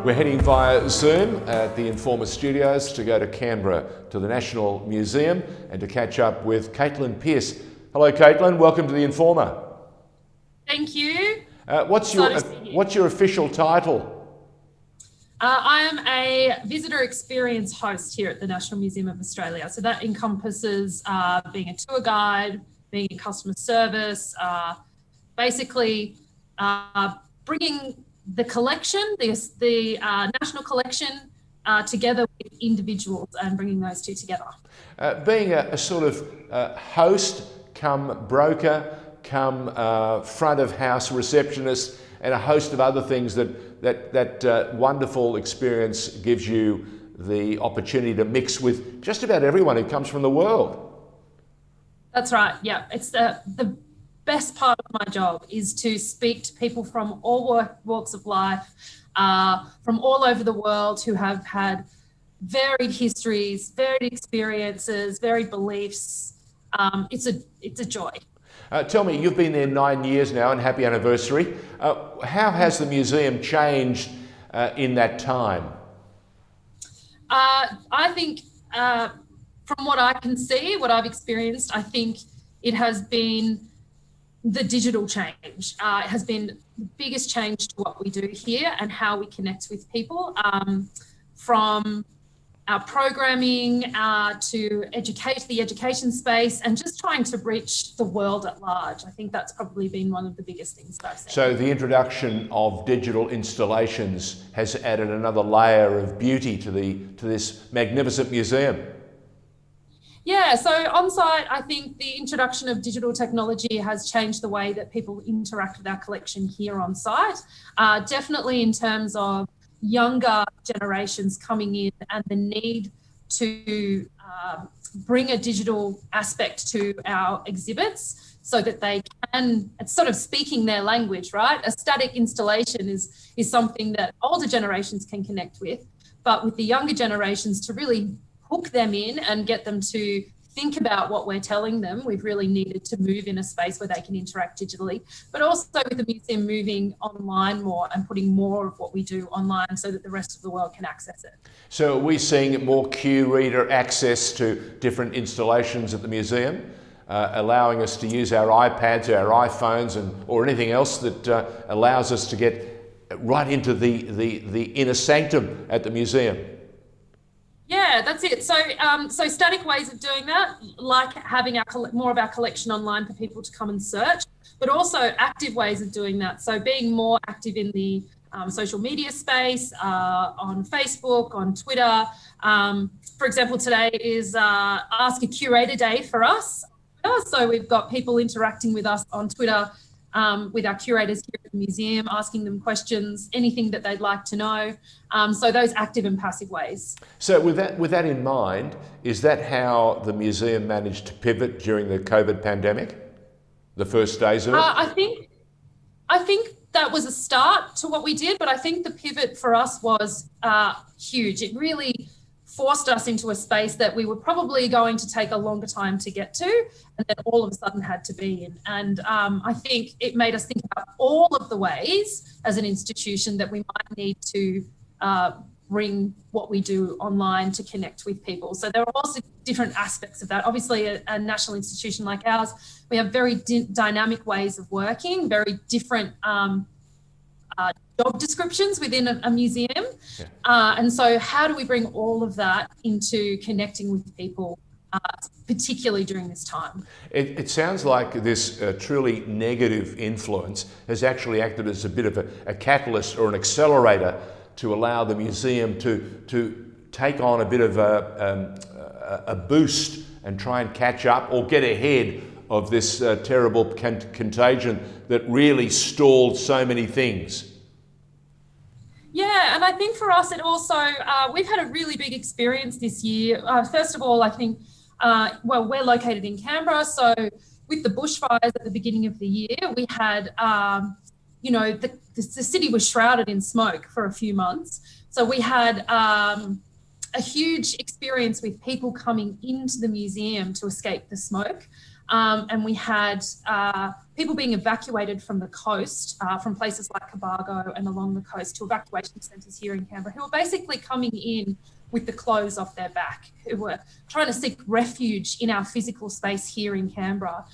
We're heading via Zoom at the Informer studios to go to Canberra to the National Museum and to catch up with Pearse. Hello Caitlin, welcome to the Informer. Thank you. What's your official title? I am a visitor experience host here at the National Museum of Australia. So that encompasses being a tour guide, being in customer service, basically bringing the collection, the national collection together with individuals and bringing those two together. Being a sort of host, come broker, come front of house receptionist, and a host of other things that wonderful experience gives you the opportunity to mix with just about everyone who comes from the world. That's right, yeah. It's the best part of my job is to speak to people from all walks of life, from all over the world who have had varied histories, varied experiences, varied beliefs. It's a joy. Tell me, you've been there 9 years now, and happy anniversary. How has the museum changed in that time? I think from what I can see, what I've experienced, I think it has been the digital change. It has been the biggest change to what we do here and how we connect with people, from our programming to the education space, and just trying to reach the world at large. I think that's probably been one of the biggest things that I've seen. So the introduction of digital installations has added another layer of beauty to this magnificent museum. Yeah, so Onsite, I think the introduction of digital technology has changed the way that people interact with our collection here on site. Definitely in terms of younger generations coming in and the need to bring a digital aspect to our exhibits so that they can, it's sort of speaking their language, right? A static installation is something that older generations can connect with, but with the younger generations, to really hook them in and get them to think about what we're telling them, we've really needed to move in a space where they can interact digitally, but also with the museum moving online more and putting more of what we do online so that the rest of the world can access it. So are we seeing more curator access to different installations at the museum, allowing us to use our iPads, our iPhones, or anything else that allows us to get right into the inner sanctum at the museum? Yeah, that's it. So static ways of doing that, like having more of our collection online for people to come and search, but also active ways of doing that. So being more active in the social media space, on Facebook, on Twitter. For example, today is Ask a Curator Day for us. So we've got people interacting with us on Twitter, with our curators here at the museum, asking them questions, anything that they'd like to know. So those active and passive ways. So with that in mind, is that how the museum managed to pivot during the COVID pandemic, the first days of it? I think that was a start to what we did, but I think the pivot for us was huge. It really forced us into a space that we were probably going to take a longer time to get to, and then all of a sudden had to be in. And I think it made us think about all of the ways as an institution that we might need to bring what we do online to connect with people. So there are also different aspects of that. Obviously, a national institution like ours, we have very dynamic ways of working, very different job descriptions within a museum. Yeah. And so how do we bring all of that into connecting with people, particularly during this time? It sounds like this truly negative influence has actually acted as a bit of a catalyst or an accelerator to allow the museum to take on a bit of a boost and try and catch up or get ahead of this terrible contagion that really stalled so many things. Yeah, and I think for us, it also, we've had a really big experience this year. First of all, I think, we're located in Canberra, so with the bushfires at the beginning of the year, we had, the city was shrouded in smoke for a few months. So we had a huge experience with people coming into the museum to escape the smoke. and we had people being evacuated from the coast, from places like Cobargo and along the coast to evacuation centres here in Canberra, who were basically coming in with the clothes off their back, who were trying to seek refuge in our physical space here in Canberra,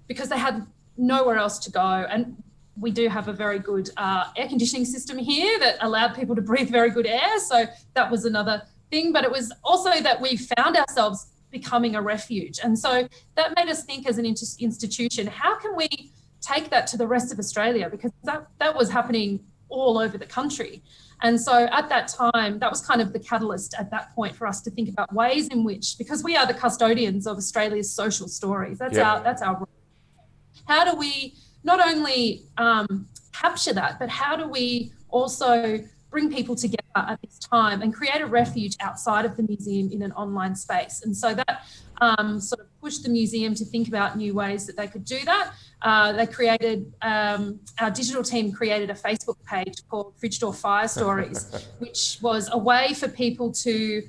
because they had nowhere else to go. And we do have a very good air conditioning system here that allowed people to breathe very good air. So that was another thing. But it was also that we found ourselves becoming a refuge. And so that made us think as an institution, how can we take that to the rest of Australia? Because that was happening all over the country. And so at that time, that was kind of the catalyst at that point for us to think about ways in which, because we are the custodians of Australia's social stories, that's our role. How do we not only capture that, but how do we also bring people together at this time and create a refuge outside of the museum in an online space? And so that sort of pushed the museum to think about new ways that they could do that. They created, our digital team created a Facebook page called Fridge Door Fire Stories, which was a way for people to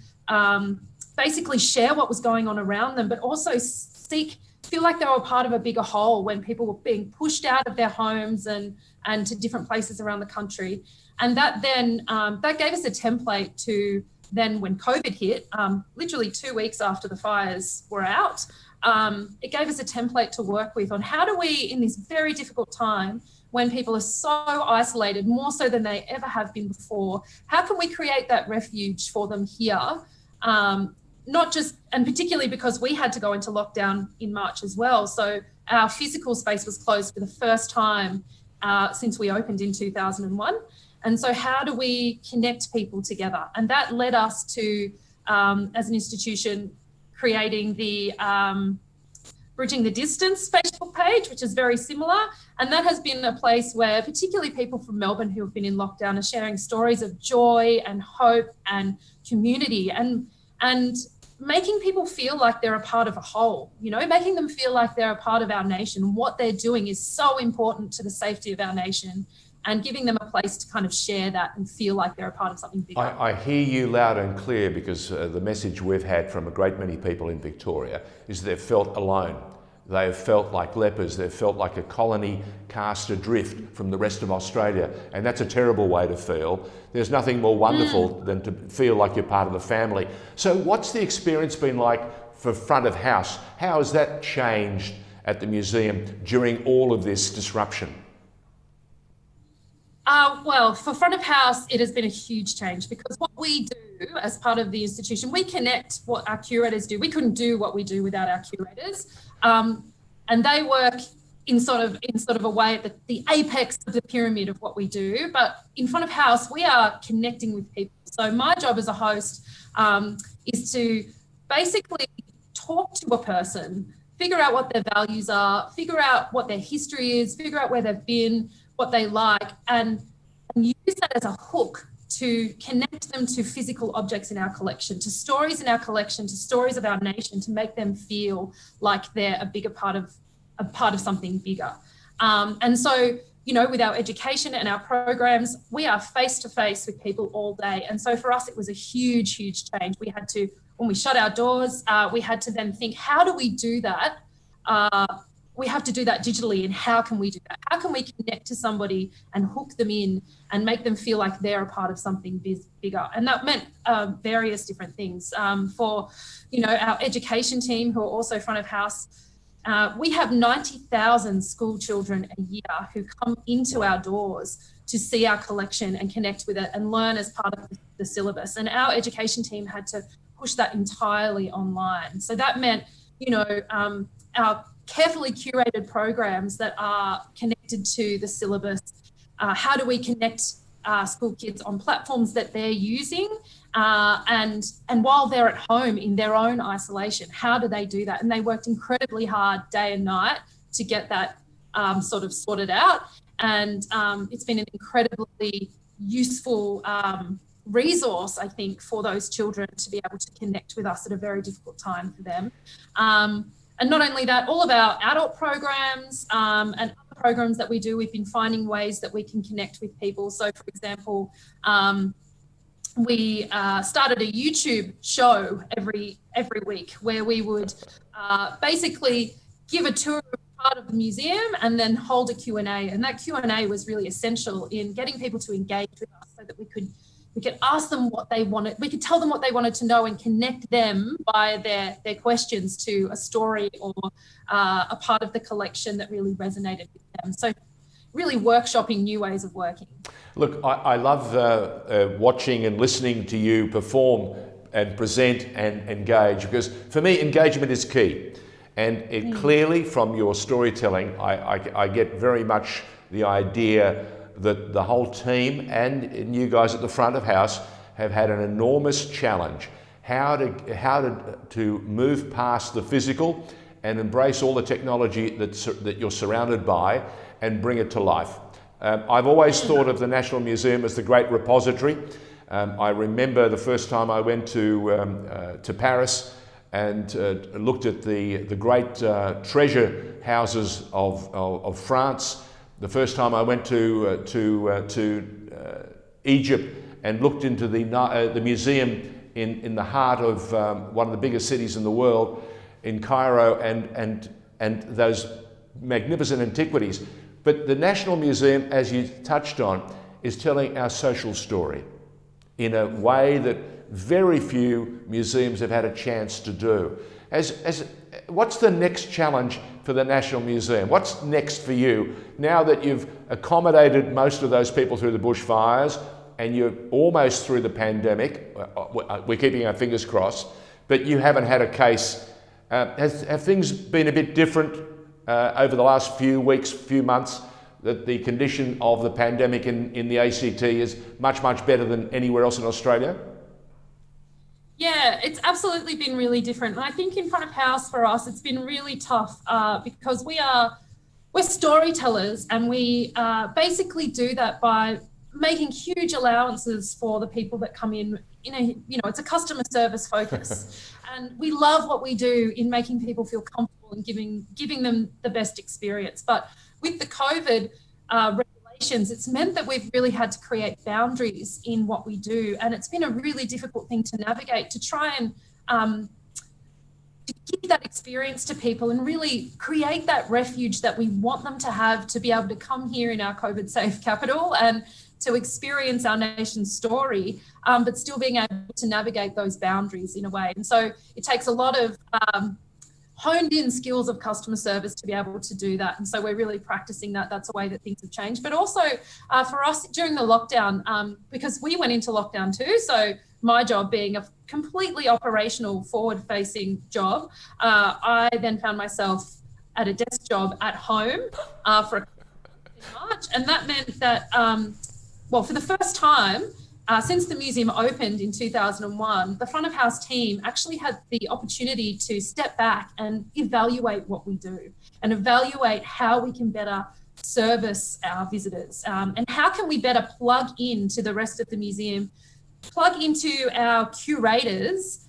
basically share what was going on around them, but also feel like they were part of a bigger whole when people were being pushed out of their homes and to different places around the country. And that then, that gave us a template to then when COVID hit, literally 2 weeks after the fires were out, it gave us a template to work with on how do we, in this very difficult time, when people are so isolated, more so than they ever have been before, how can we create that refuge for them here? Not just, and particularly because we had to go into lockdown in March as well. So our physical space was closed for the first time since we opened in 2001. And so how do we connect people together? And that led us to, as an institution, creating the Bridging the Distance Facebook page, which is very similar. And that has been a place where particularly people from Melbourne who have been in lockdown are sharing stories of joy and hope and community and making people feel like they're a part of a whole, you know, making them feel like they're a part of our nation. What they're doing is so important to the safety of our nation, and giving them a place to kind of share that and feel like they're a part of something bigger. I hear you loud and clear, because the message we've had from a great many people in Victoria is they've felt alone. They've felt like lepers. They've felt like a colony cast adrift from the rest of Australia. And that's a terrible way to feel. There's nothing more wonderful than to feel like you're part of the family. So what's the experience been like for front of house? How has that changed at the museum during all of this disruption? Well, for front of house, it has been a huge change, because what we do as part of the institution, we connect what our curators do. We couldn't do what we do without our curators. And they work in sort of a way at the apex of the pyramid of what we do. But in front of house, we are connecting with people. So my job as a host is to basically talk to a person, figure out what their values are, figure out what their history is, figure out where they've been, what they like, and use that as a hook to connect them to physical objects in our collection, to stories in our collection, to stories of our nation, to make them feel like they're a part of something bigger. And so, you know, with our education and our programs, we are face to face with people all day. And so for us, it was a huge, huge change. We had to, when we shut our doors, we had to then think, how do we do that? We have to do that digitally, and how can we do that? How can we connect to somebody and hook them in and make them feel like they're a part of something bigger? And that meant various different things. For, you know, our education team, who are also front of house, we have 90,000 school children a year who come into our doors to see our collection and connect with it and learn as part of the syllabus. And our education team had to push that entirely online. So that meant, you know, our carefully curated programs that are connected to the syllabus. How do we connect school kids on platforms that they're using? And while they're at home in their own isolation, how do they do that? And they worked incredibly hard day and night to get that sort of sorted out. And it's been an incredibly useful resource, I think, for those children to be able to connect with us at a very difficult time for them. And not only that, all of our adult programs and other programs that we do, we've been finding ways that we can connect with people. So, for example, we started a YouTube show every week where we would basically give a tour of part of the museum and then hold a Q&A. And that Q&A was really essential in getting people to engage with us so that we could ask them what they wanted. We could tell them what they wanted to know and connect them via their questions to a story or a part of the collection that really resonated with them. So really workshopping new ways of working. Look, I love watching and listening to you perform and present and engage, because for me, engagement is key. And it clearly, from your storytelling, I get very much the idea that the whole team and you guys at the front of house have had an enormous challenge. How to move past the physical and embrace all the technology that you're surrounded by and bring it to life. I've always thought of the National Museum as the great repository. I remember the first time I went to Paris and looked at the great treasure houses of France. The first time I went to Egypt and looked into the museum in the heart of one of the biggest cities in the world, in Cairo, and those magnificent antiquities. But the National Museum, as you touched on, is telling our social story in a way that very few museums have had a chance to do. What's the next challenge for the National Museum? What's next for you now that you've accommodated most of those people through the bushfires and you're almost through the pandemic? We're keeping our fingers crossed, but you haven't had a case. Have things been a bit different over the last few weeks, few months, that the condition of the pandemic in the ACT is much, much better than anywhere else in Australia? Yeah, it's absolutely been really different. And I think in front of house for us, it's been really tough because we're storytellers, and we basically do that by making huge allowances for the people that come in. It's a customer service focus, and we love what we do in making people feel comfortable and giving them the best experience. But with the COVID regulations, it's meant that we've really had to create boundaries in what we do, and it's been a really difficult thing to navigate, to try and to give that experience to people and really create that refuge that we want them to have, to be able to come here in our COVID safe capital and to experience our nation's story, but still being able to navigate those boundaries in a way. And so it takes a lot of honed in skills of customer service to be able to do that. And so we're really practicing that. That's a way that things have changed. But also for us during the lockdown, because we went into lockdown too. So my job being a completely operational forward facing job, I then found myself at a desk job at home for March. And that meant that, for the first time, since the museum opened in 2001, the front of house team actually had the opportunity to step back and evaluate what we do and evaluate how we can better service our visitors, and how can we better plug into the rest of the museum, plug into our curators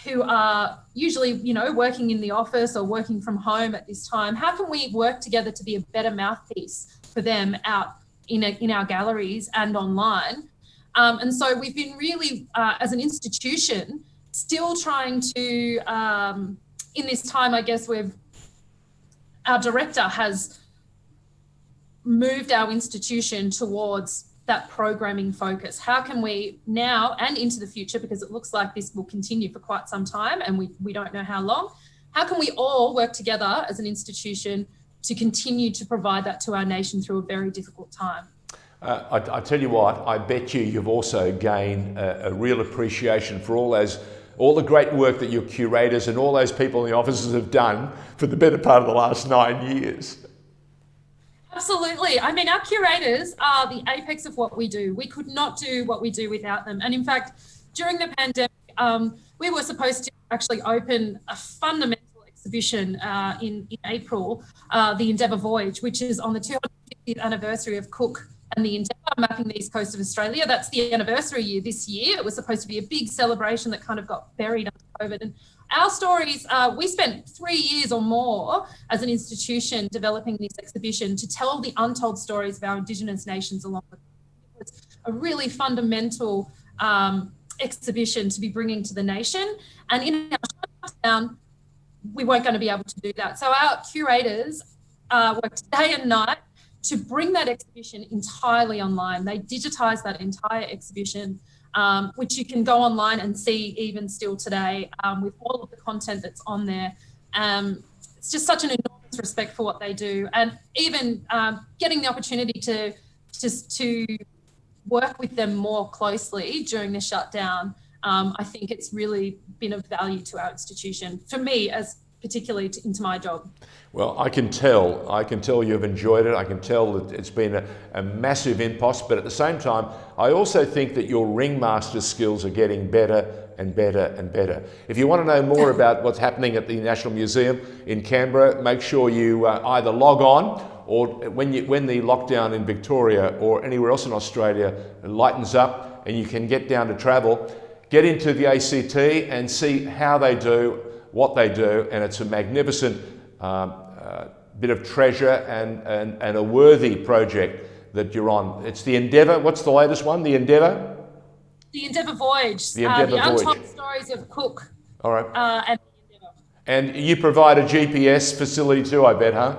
who are usually, working in the office or working from home at this time. How can we work together to be a better mouthpiece for them out in our galleries and online? And so we've been really, as an institution, still trying to, in this time, I guess our director has moved our institution towards that programming focus. How can we now and into the future, because it looks like this will continue for quite some time and we don't know how long, how can we all work together as an institution to continue to provide that to our nation through a very difficult time? I tell you what, I bet you've also gained a real appreciation for all the great work that your curators and all those people in the offices have done for the better part of the last 9 years. Absolutely. I mean, our curators are the apex of what we do. We could not do what we do without them. And in fact, during the pandemic, we were supposed to actually open a fundamental exhibition in April, the Endeavour Voyage, which is on the 250th anniversary of Cook and the Endeavour mapping the east coast of Australia. That's the anniversary year this year. It was supposed to be a big celebration that kind of got buried under COVID. And our stories, we spent 3 years or more as an institution developing this exhibition to tell the untold stories of our Indigenous nations along with it. It was a really fundamental exhibition to be bringing to the nation. And in our shutdown, we weren't going to be able to do that. So our curators worked day and night to bring that exhibition entirely online. They digitized that entire exhibition, which you can go online and see even still today, with all of the content that's on there. It's just such an enormous respect for what they do. And even getting the opportunity to work with them more closely during the shutdown, I think it's really been of value to our institution, for me, as particularly into my job. Well, I can tell you've enjoyed it. I can tell that it's been a massive impost, but at the same time, I also think that your ringmaster skills are getting better and better and better. If you want to know more about what's happening at the National Museum in Canberra, make sure you either log on, or when the lockdown in Victoria or anywhere else in Australia lightens up and you can get down to travel, get into the ACT and see how they do, what they do, and it's a magnificent bit of treasure and a worthy project that you're on. It's the Endeavour. What's the latest one? The Endeavour? The Endeavour Voyage. The Endeavour Voyage. Untold Stories of Cook. All right. And the Endeavour. And you provide a GPS facility too, I bet, huh?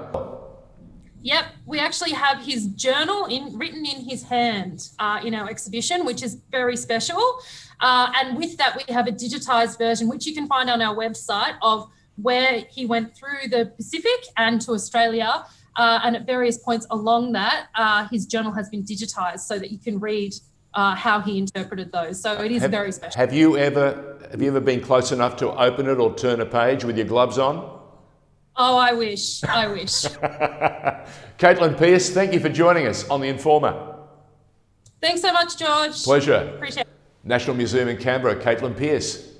Yep, we actually have his journal written in his hand in our exhibition, which is very special. And with that, we have a digitized version, which you can find on our website, of where he went through the Pacific and to Australia. And at various points along that, his journal has been digitized so that you can read how he interpreted those. So it is very special. Have you ever been close enough to open it or turn a page with your gloves on? Oh, I wish. Caitlin Pearse, thank you for joining us on The Informer. Thanks so much, George. Pleasure. Appreciate it. National Museum in Canberra, Caitlin Pearse.